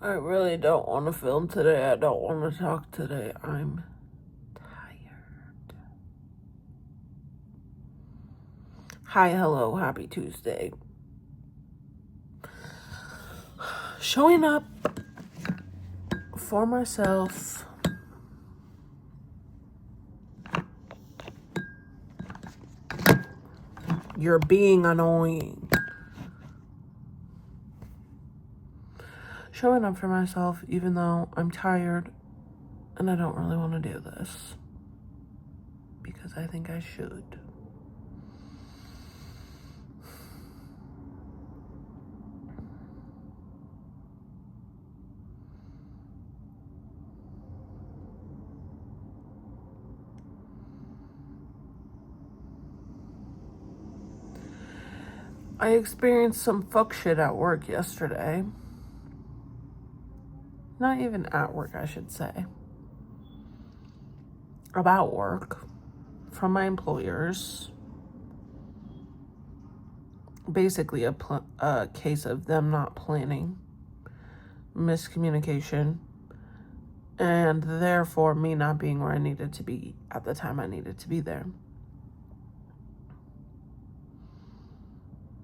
I really don't want to film today. I don't want to talk today. I'm tired. Hi, hello, happy Tuesday. Showing up for myself. You're being annoying. Showing up for myself even though I'm tired and I don't really want to do this. Because I think I should. I experienced some fuck shit at work yesterday. Not even at work, I should say. About work. From my employers. Basically a case of them not planning, miscommunication, and therefore me not being where I needed to be at the time I needed to be there.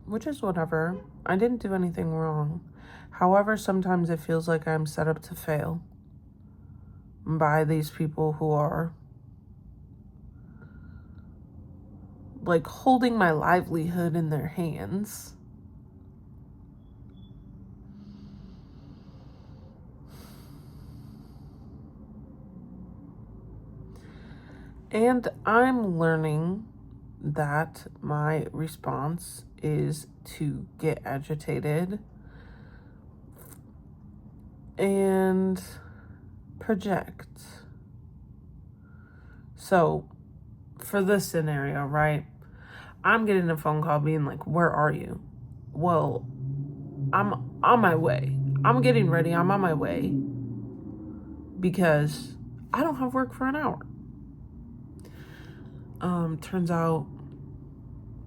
Which is whatever. I didn't do anything wrong. However, sometimes it feels like I'm set up to fail by these people who are like holding my livelihood in their hands. And I'm learning that my response is to get agitated and project. So, for this scenario, right? I'm getting a phone call being like, "Where are you?" Well, I'm on my way. I'm getting ready. I'm on my way because I don't have work for an hour. Turns out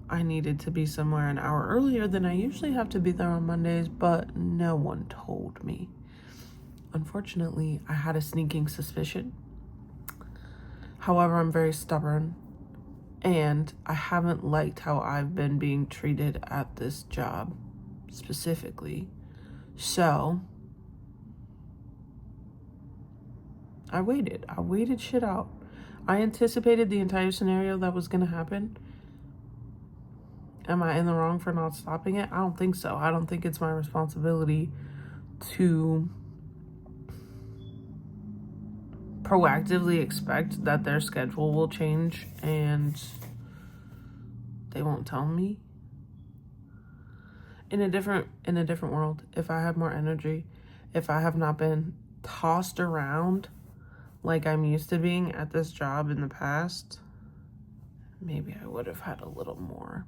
I needed to be somewhere an hour earlier than I usually have to be there on Mondays, but no one told me. Unfortunately, I had a sneaking suspicion. However, I'm very stubborn, and I haven't liked how I've been being treated at this job specifically. So, I waited. I waited shit out. I anticipated the entire scenario that was going to happen. Am I in the wrong for not stopping it? I don't think so. I don't think it's my responsibility to proactively expect that their schedule will change and they won't tell me. In a different world, if I have more energy, if I have not been tossed around like I'm used to being at this job in the past, maybe I would have had a little more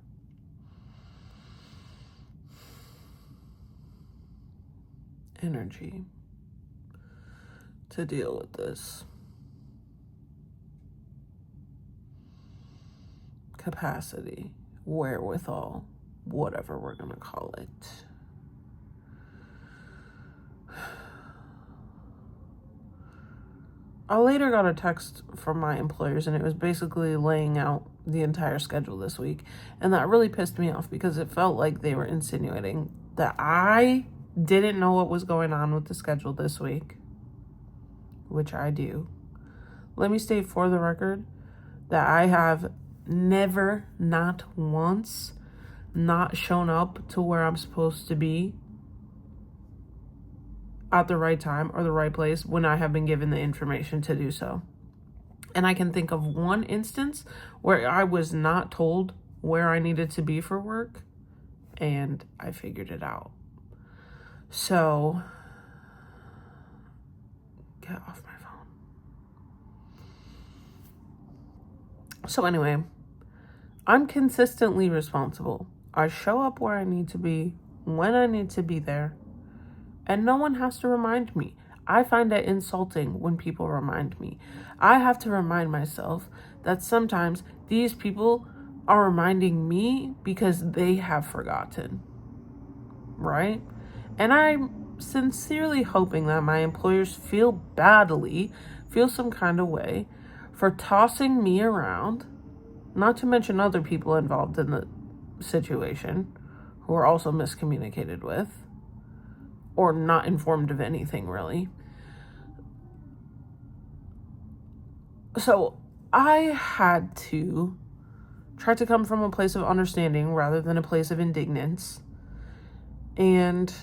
energy to deal with this. Capacity, wherewithal, whatever we're gonna call it. I later got a text from my employers and it was basically laying out the entire schedule this week. And that really pissed me off because it felt like they were insinuating that I didn't know what was going on with the schedule this week, which I do. Let me state for the record that I have never, not once, not shown up to where I'm supposed to be at the right time or the right place when I have been given the information to do so. And I can think of one instance where I was not told where I needed to be for work and I figured it out. So, get off my phone. So anyway, I'm consistently responsible. I show up where I need to be, when I need to be there, and no one has to remind me. I find it insulting when people remind me. I have to remind myself that sometimes these people are reminding me because they have forgotten, right? And I'm sincerely hoping that my employers feel some kind of way for tossing me around, not to mention other people involved in the situation who are also miscommunicated with or not informed of anything, really. So I had to try to come from a place of understanding rather than a place of indignance and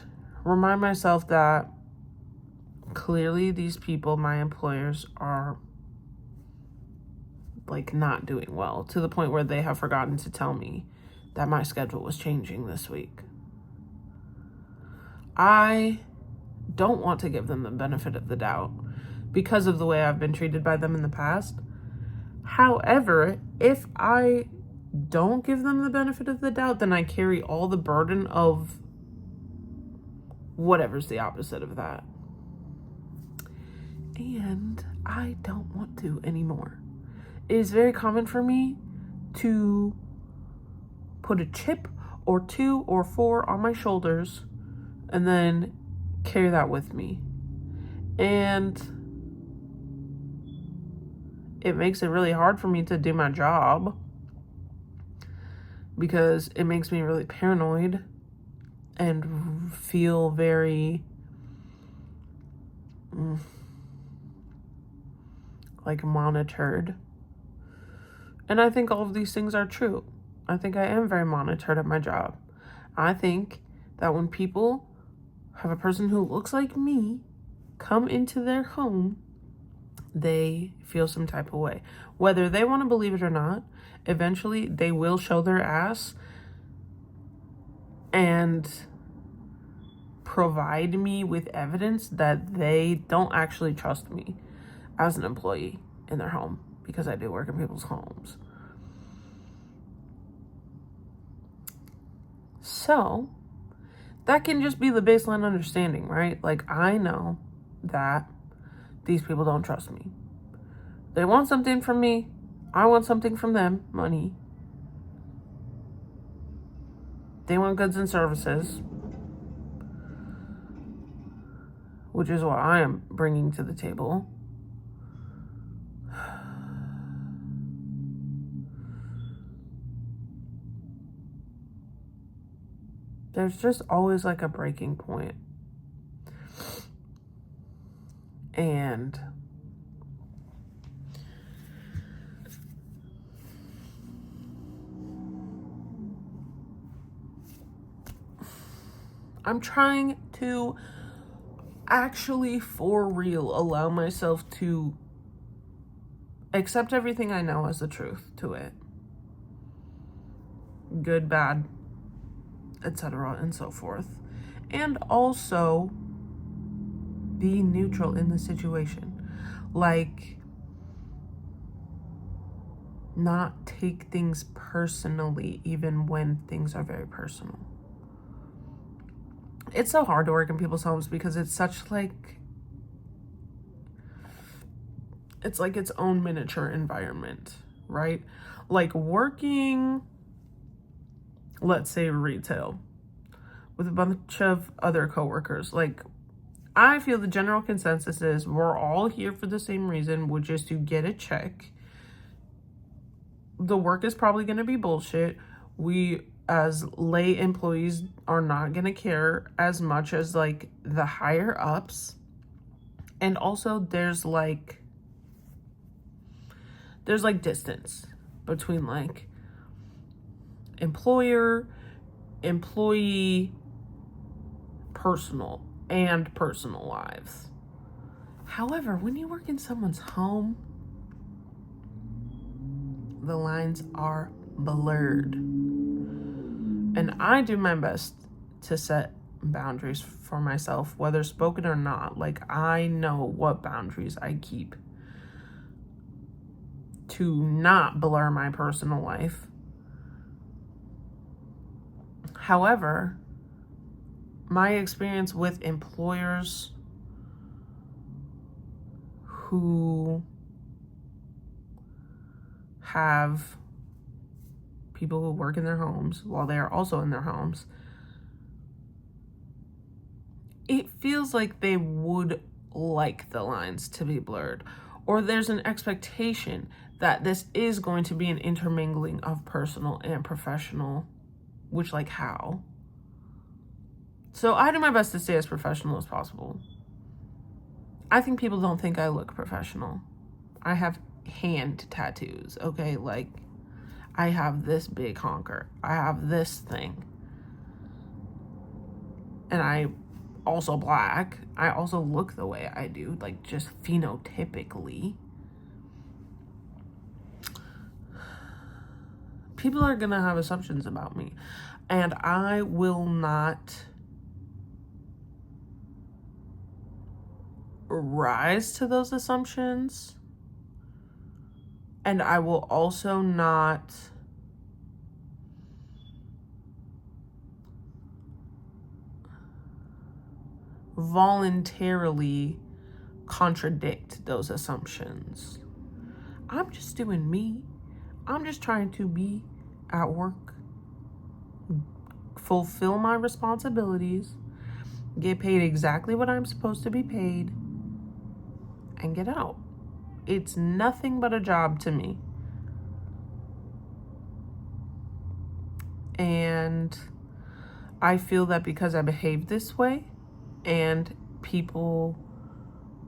remind myself that clearly these people, my employers, are like not doing well to the point where they have forgotten to tell me that my schedule was changing this week. I don't want to give them the benefit of the doubt because of the way I've been treated by them in the past. However, if I don't give them the benefit of the doubt, then I carry all the burden of whatever's the opposite of that. And I don't want to anymore. It is very common for me to put a chip or 2 or 4 on my shoulders and then carry that with me. And it makes it really hard for me to do my job because it makes me really paranoid and feel very like monitored. And I think all of these things are true. I think I am very monitored at my job. I think that when people have a person who looks like me come into their home, they feel some type of way. Whether they want to believe it or not, eventually they will show their ass and provide me with evidence that they don't actually trust me as an employee in their home, because I do work in people's homes. So that can just be the baseline understanding, right? Like, I know that these people don't trust me. They want something from me. I want something from them, money. They want goods and services, which is what I am bringing to the table. There's just always like a breaking point. And I'm trying to actually, for real, allow myself to accept everything I know as the truth to it. Good, bad, etc., and so forth. And also be neutral in the situation. Like, not take things personally, even when things are very personal. It's so hard to work in people's homes because it's such like, it's like its own miniature environment, right? Like working, let's say retail, with a bunch of other coworkers. Like, I feel the general consensus is we're all here for the same reason, which is to get a check. The work is probably going to be bullshit. We, as lay employees, are not going to care as much as like the higher ups. And also there's like distance between like employer, employee, personal lives. However, when you work in someone's home, the lines are blurred. And I do my best to set boundaries for myself, whether spoken or not. Like, I know what boundaries I keep to not blur my personal life. However, my experience with employers who have people who work in their homes while they are also in their homes it feels like they would like the lines to be blurred, or there's an expectation that this is going to be an intermingling of personal and professional, which, like, how? So I do my best to stay as professional as possible. I think people don't think I look professional. I have hand tattoos, okay? Like, I have this big honker. I have this thing. And I also black. I also look the way I do, like, just phenotypically. People are gonna have assumptions about me, and I will not rise to those assumptions, and I will also not voluntarily contradict those assumptions. I'm just doing me. I'm just trying to be at work, fulfill my responsibilities, get paid exactly what I'm supposed to be paid, and get out. It's nothing but a job to me. And I feel that because I behave this way and people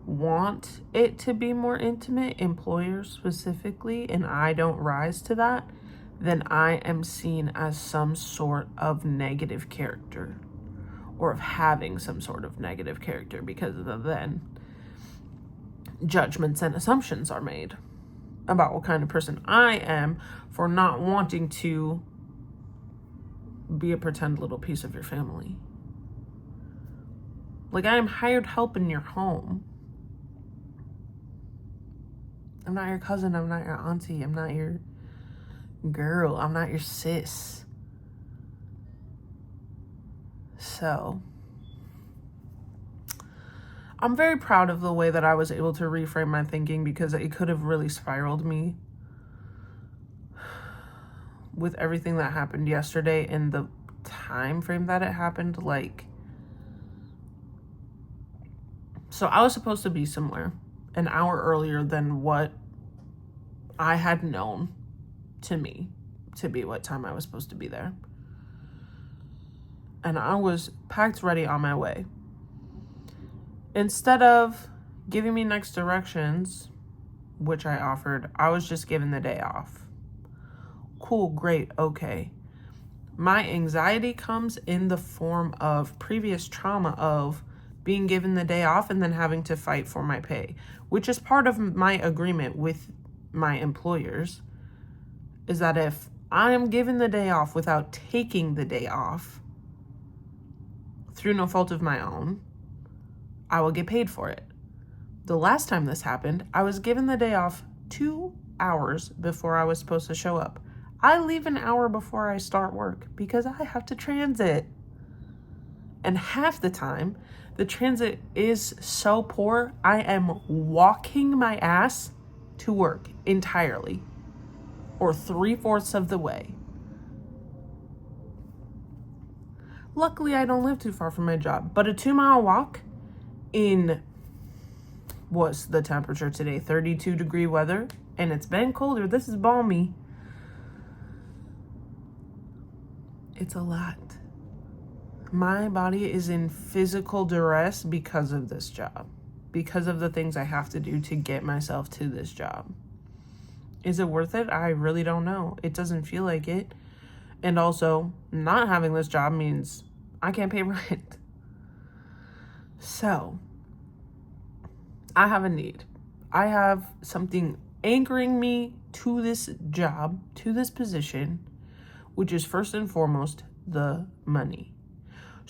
want it to be more intimate, employers specifically, and I don't rise to that, then I am seen as some sort of negative character, or of having some sort of negative character, because then judgments and assumptions are made about what kind of person I am for not wanting to be a pretend little piece of your family. Like, I am hired help in your home. I'm not your cousin. I'm not your auntie. I'm not your girl. I'm not your sis. So, I'm very proud of the way that I was able to reframe my thinking, because it could have really spiraled me with everything that happened yesterday and the time frame that it happened. Like, so I was supposed to be somewhere an hour earlier than what I had known to me to be what time I was supposed to be there. And I was packed ready on my way. Instead of giving me next directions, which I offered, I was just given the day off. Cool, great, okay. My anxiety comes in the form of previous trauma of being given the day off and then having to fight for my pay, which is part of my agreement with my employers, is that if I am given the day off without taking the day off through no fault of my own, I will get paid for it. The last time this happened, I was given the day off 2 hours before I was supposed to show up. I leave an hour before I start work because I have to transit. And half the time, the transit is so poor, I am walking my ass to work entirely, or 3/4 of the way. Luckily, I don't live too far from my job, but a 2-mile walk in, what's the temperature today? 32-degree weather, and it's been colder. This is balmy. It's a lot. My body is in physical duress because of this job, because of the things I have to do to get myself to this job. Is it worth it? I really don't know. It doesn't feel like it. And also, not having this job means I can't pay rent. So, I have a need. I have something anchoring me to this job, to this position, which is first and foremost the money.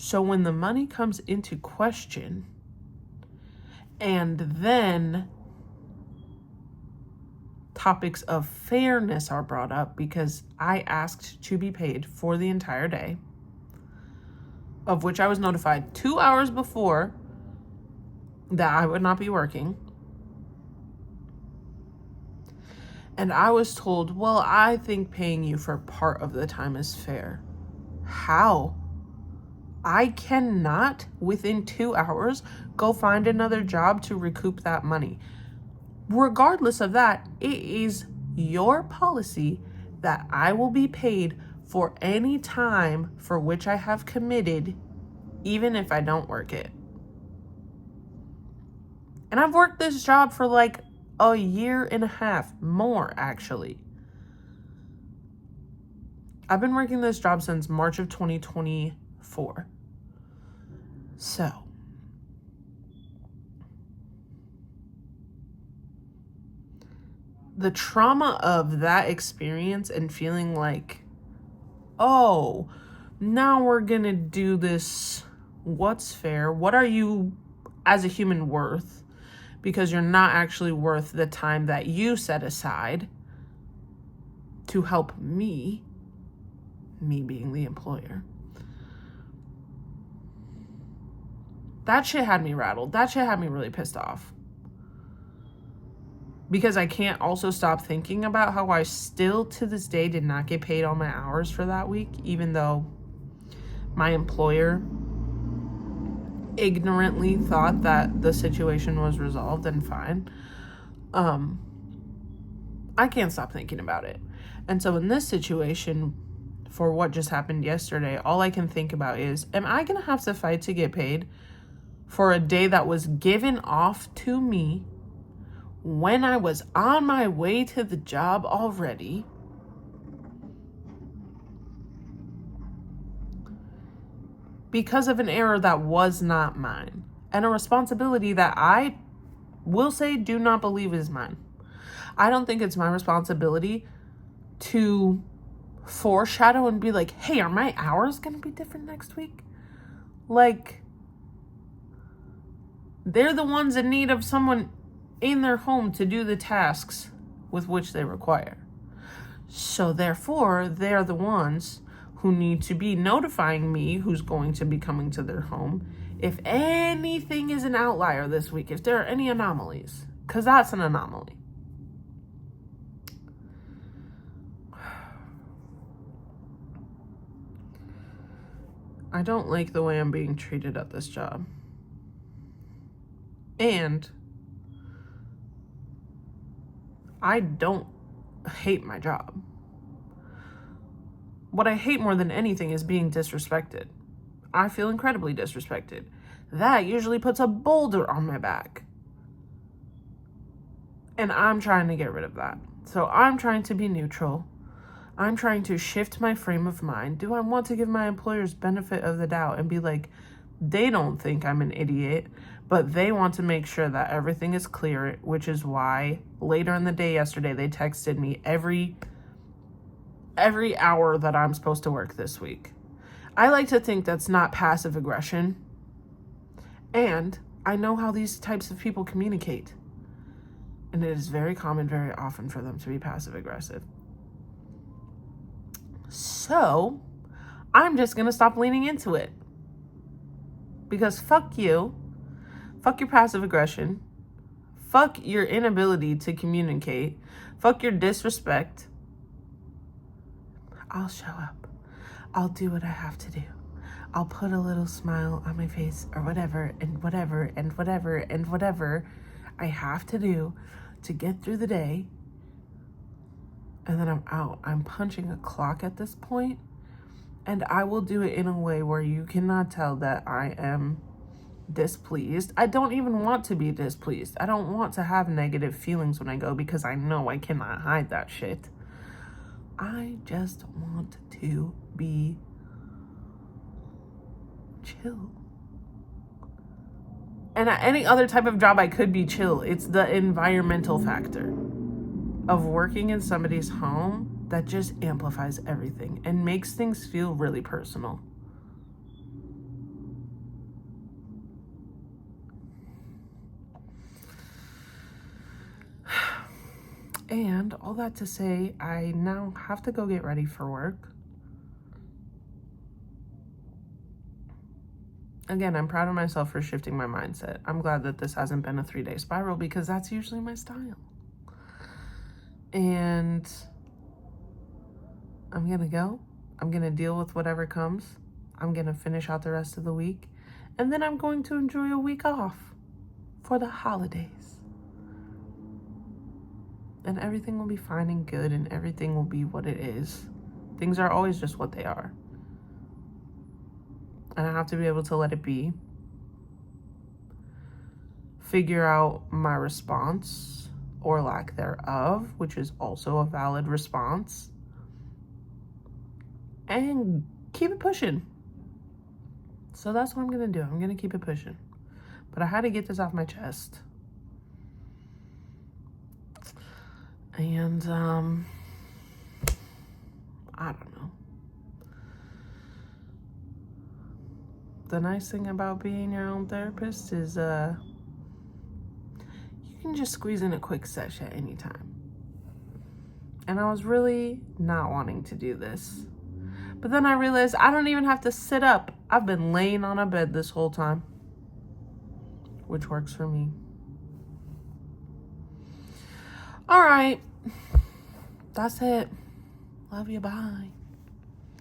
So when the money comes into question, and then topics of fairness are brought up, because I asked to be paid for the entire day, of which I was notified 2 hours before that I would not be working. And I was told, well, I think paying you for part of the time is fair. How? I cannot, within 2 hours, go find another job to recoup that money. Regardless of that, it is your policy that I will be paid for any time for which I have committed, even if I don't work it. And I've worked this job for like a year and a half, more actually. I've been working this job since March of 2024. So, the trauma of that experience and feeling like, oh, now we're gonna do this, what's fair? What are you as a human worth? Because you're not actually worth the time that you set aside to help me being the employer. That shit had me rattled. That shit had me really pissed off. Because I can't also stop thinking about how I still to this day did not get paid all my hours for that week, even though my employer ignorantly thought that the situation was resolved and fine. I can't stop thinking about it. And so in this situation, for what just happened yesterday, all I can think about is, am I going to have to fight to get paid for a day that was given off to me when I was on my way to the job already? Because of an error that was not mine, and a responsibility that I will say do not believe is mine. I don't think it's my responsibility to foreshadow and be like, hey, are my hours going to be different next week? Like, they're the ones in need of someone in their home to do the tasks with which they require. So therefore, they're the ones who need to be notifying me who's going to be coming to their home if anything is an outlier this week, if there are any anomalies, because that's an anomaly. I don't like the way I'm being treated at this job. And I don't hate my job. What I hate more than anything is being disrespected. I feel incredibly disrespected. That usually puts a boulder on my back. And I'm trying to get rid of that. So I'm trying to be neutral. I'm trying to shift my frame of mind. Do I want to give my employers benefit of the doubt and be like, they don't think I'm an idiot, but they want to make sure that everything is clear, which is why later in the day yesterday, they texted me every hour that I'm supposed to work this week. I like to think that's not passive aggression. And I know how these types of people communicate. And it is very common, very often for them to be passive aggressive. So I'm just going to stop leaning into it. Because fuck you. Fuck your passive aggression. Fuck your inability to communicate. Fuck your disrespect. I'll show up. I'll do what I have to do. I'll put a little smile on my face or whatever and whatever and whatever and whatever I have to do to get through the day. And then I'm out. I'm punching a clock at this point. And I will do it in a way where you cannot tell that I am displeased. I don't even want to be displeased. I don't want to have negative feelings when I go because I know I cannot hide that shit. I just want to be chill. And at any other type of job, I could be chill. It's the environmental factor of working in somebody's home that just amplifies everything and makes things feel really personal. And all that to say, I now have to go get ready for work. Again, I'm proud of myself for shifting my mindset. I'm glad that this hasn't been a 3-day spiral because that's usually my style. And I'm going to go. I'm going to deal with whatever comes. I'm going to finish out the rest of the week. And then I'm going to enjoy a week off for the holidays. And everything will be fine and good, and everything will be what it is. Things are always just what they are. And I have to be able to let it be. Figure out my response or lack thereof, which is also a valid response. And keep it pushing. So that's what I'm going to do. I'm going to keep it pushing. But I had to get this off my chest. And, I don't know. The nice thing about being your own therapist is, you can just squeeze in a quick sesh at any time. And I was really not wanting to do this. But then I realized I don't even have to sit up. I've been laying on a bed this whole time, which works for me. All right. That's it. Love you. Bye.